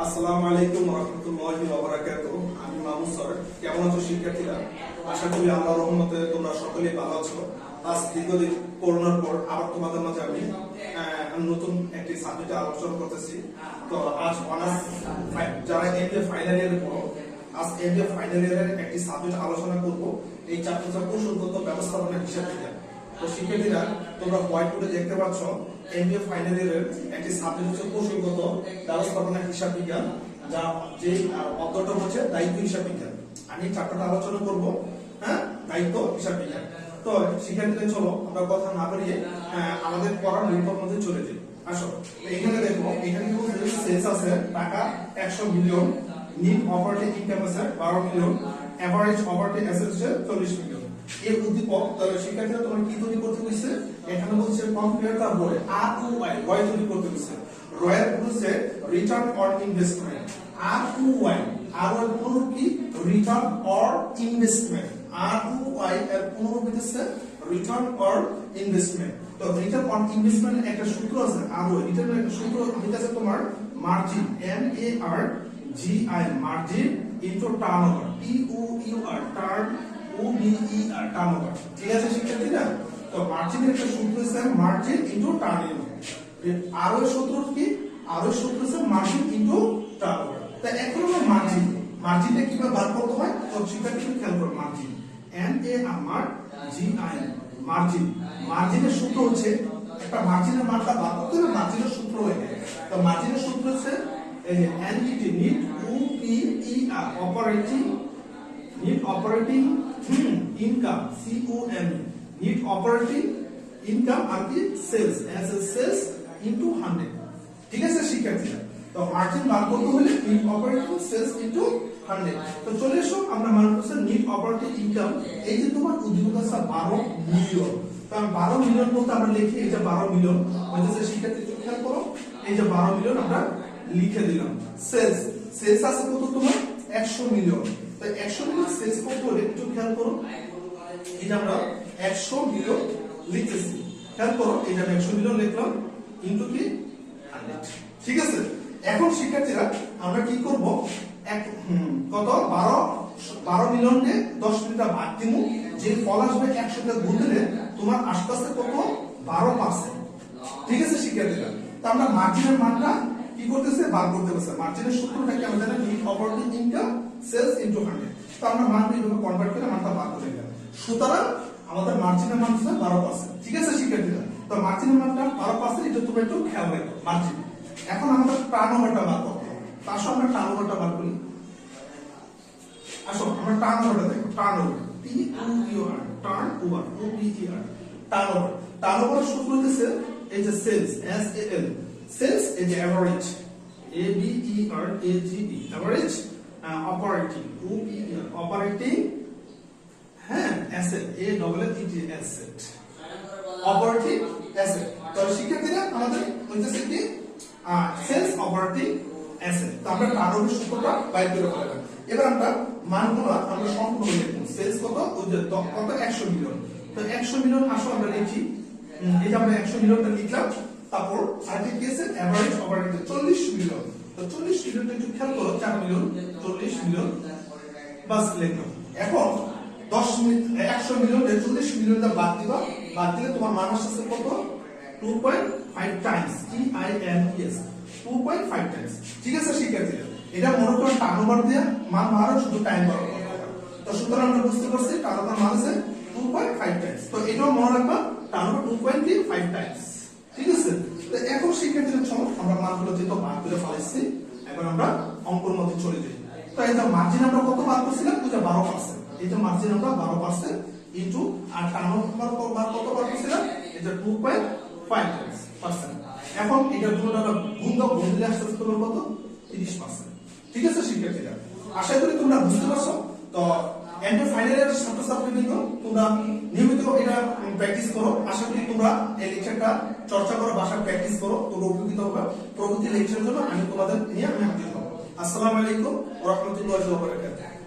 আসসালামু আলাইকুম ওয়া রাহমাতুল্লাহি ওয়া বারাকাতুহু। আমি মামুন স্যার। কেমন আছো শিক্ষার্থীরা? আশা করি আল্লাহর রহমতে তোমরা সকলেই ভালো আছো। আজ দীর্ঘদিন করোনার পর আবার তোমাদের মাঝে আমি নতুন একটি সাবজেক্টে আলোচনা করতেছি। তো আজ অনার্স যারা এমবিএ ফাইনাল ইয়ারে পড়ো, আজ এমবিএ ফাইনাল ইয়ারের একটি সাবজেক্ট আলোচনা করব। এই চ্যাপ্টারটা কৌশলগত ব্যবস্থাপনা হিসাব বিজ্ঞান। তো শিক্ষার্থীরা তোমরা হোয়াইট বোর্ডে দেখতে পাচ্ছ এমবিএ ফাইনাল ইয়ারের একটি সাবজেক্ট হচ্ছে কৌশলগত ব্যবস্থাপনা হিসাব বিজ্ঞান, যা যে অধ্যায়টা হচ্ছে দায়িত্ব হিসাব বিজ্ঞান। আমি চ্যাপ্টারটা আলোচনা করব, দায়িত্ব হিসাব বিজ্ঞান। তো শিক্ষার্থীরা চলো আমরা কথা না বাড়িয়ে আমাদের পড়ার নির্ভর মধ্যে চলে যাই। আসো এখানে দেখো, এখানে সেলস আছে টাকা 100 মিলিয়ন, নিট অপারেটিং ইনকাম আছে 12 মিলিয়ন, এভারেজ অপারেটিং অ্যাসেট আছে 40 মিলিয়ন। এর উদ্দীপক শিক্ষার্থীরা তোমার কি তৈরি করতে হইছে? এখানে বলছে কম্পেয়ার দা রয়, ROI রয় তৈরি করতে হইছে। রয়ের হচ্ছে রিটার্ন অন ইনভেস্টমেন্ট। ROI পুনরূপ কি? Return or investment. ROI এর পুনরূপ হচ্ছে রিটার্ন অর ইনভেস্টমেন্ট। তো রিটার্ন অন ইনভেস্টমেন্ট একটা সূত্র আছে। ROI রিটার্নের একটা সূত্র হচ্ছে তোমার margin, MARGI margin into turnover, TOUR turn OVER turnover. ঠিক আছে শিক্ষার্থীরা? তো মার্জিনের একটা সূত্র আছে মার্জিন ইনটু টার্নওভার। আর ওই সূত্র কি? আর ওই সূত্র আছে মার্জিন ইনটু টার্নওভার। তাই এখন আমরা মার্জিনটা কিভাবে বার করতে হয়? তো শিক্ষার্থীরা খেয়াল করো, মার্জিন MARGIN মার্জিন। মার্জিনের সূত্র হচ্ছে একটা মার্জিনের মানটা বার করতে হলে মার্জিনের সূত্র হয়ে যায়। তো মার্জিনের সূত্র হচ্ছে এই যে N E T net OPER operating net operating income COM net operating income আর কি sales as a sales into 100। ঠিক আছে শিক্ষার্থীরা? তো মার্জিন বার করতে হলে নিট অপারেটিং সেলস ইনটু 100। তো চলে এসো আমরা মান করছি নিট অপারেটিং ইনকাম। এই যে তোমার উদ্যোগ আছে 12 মিলিয়ন। তো আমি 12 মিলিয়ন বলতে আমরা লিখি এই যে 12 মিলিয়ন হইতেছে। শিক্ষার্থী খেয়াল করো, এই যে 12 মিলিয়ন আমরা লিখে দিলাম। সেলস আছে কত তোমার? 100 মিলিয়ন। তো 100 মিলিয়ন সেলস কত হলে একটু খেয়াল করো, এই যে আমরা 100 মিলিয়ন লিখতেছি। খেয়াল করো, এই যে আমি 100 মিলিয়ন লিখলাম ইনটু কি 100। ঠিক আছে? এখন শিক্ষার্থীরা আমরা কি করব? কত 12 মিলিয়নকে 10 মিলিয়ন বাদ দিব। যে ফল আসবে 100 তে গুণ দিলে তোমার আশপাশে কত? 12%। ঠিক আছে শিক্ষার্থীরা? তো আমরা মার্জিনের মানটা কি করতেছে? বার করতে হবে। মার্জিনের সূত্রটা কি? আমরা জানি net operating income sales into 100। তো আমরা মানটা এইভাবে কনভার্ট করে মানটা বার করে নিলাম। সুতরাং আমাদের মার্জিনের মান হচ্ছে 12%। ঠিক আছে শিক্ষার্থীরা? তো মার্জিনের মানটা 12%, এটা তোমরা একটু খেয়াল রাখো মার্জিন। এখন আমাদের টার্নওভারটা বার করতে হবে। তো আসো আমরা টার্নওভারটা বার করি। আসো আমরা টার্নওভারটা দেখো। Turnover TOUR turnover OVER turnover. টার্নওভারের সূত্র হচ্ছে এই যে সেলস SAL সেলস, এই যে average ABERAGE average, operating OPER operating, asset ASSET asset operating asset. তো শিক্ষার্থীরা আমাদের হইতেছে কি সেলস অপারেটিং অ্যাসেট। তো আমরা টার্নওভার সূত্রটা বাইর করে ফেললাম। এবার আমরা মানগুলো আমরা সম্পূর্ণ লিখব। সেলস কত? ওই যে কত? 100 মিলিয়ন। তো 100 মিলিয়ন আসো আমরা লিখি। এই যে আমরা 100 মিলিয়নটা লিখলাম। তারপর আরেকটা কি আছে? Average operating 40 million. তো 40 মিলিয়নটা একটু খেয়াল করো, 4 মিলিয়ন 40 মিলিয়ন বাস লিখলাম। এখন 100 মিলিয়নে 40 মিলিয়নটা বাদ দিবা। বাদ দিলে তোমার মান আসছে কত? 2.5 টাইমস TIMES 2.5 টাইমস। ঠিক আছে শিক্ষার্থীরা? এটা মনে করো টার্নওভার দিয়ে মান বাড়ানো, শুধু টাইম বাড়ানো। তো সুতরাং আমরা বুঝতে পারছি টার্নওভার মান আছে 2.5 টাইমস। তো এটাও মনে রাখবা, টার্নওভার 2.5 টাইমস। ঠিক আছে? তো এখন শিক্ষার্থীরা চলো আমরা মানগুলো যেহেতু বার করে ফেলেছি, এখন আমরা অঙ্কের মধ্যে চলে যাই। তো এই যে মার্জিন আমরা কত বার করছিলাম? এই যে 12%। এই যে মার্জিন আমরা 12% ইনটু আর টার্নওভার কত বার করছিলাম? এই যে 2.5%। এখন এটা দুটোটা গুণ দাও, গুণ দিলে আসছে তোমার কত? 30%। ঠিক আছে শিক্ষার্থীরা? আশা করি তোমরা বুঝতে পারছো। তো এন্ড ফাইনালের ছাত্রছাত্রীবৃন্দ তোমরা নিয়মিত এটা প্র্যাকটিস করো। আশা করি তোমরা এই লেকচারটা চর্চা করো, বাসায় প্র্যাকটিস করো, তোমরা উপকৃত হবে। পরবর্তী লেকচারের জন্য আমি তোমাদের নিয়ে হাজির হব। আসসালামু আলাইকুম ওয়া রাহমাতুল্লাহি ওয়া বারাকাতুহু।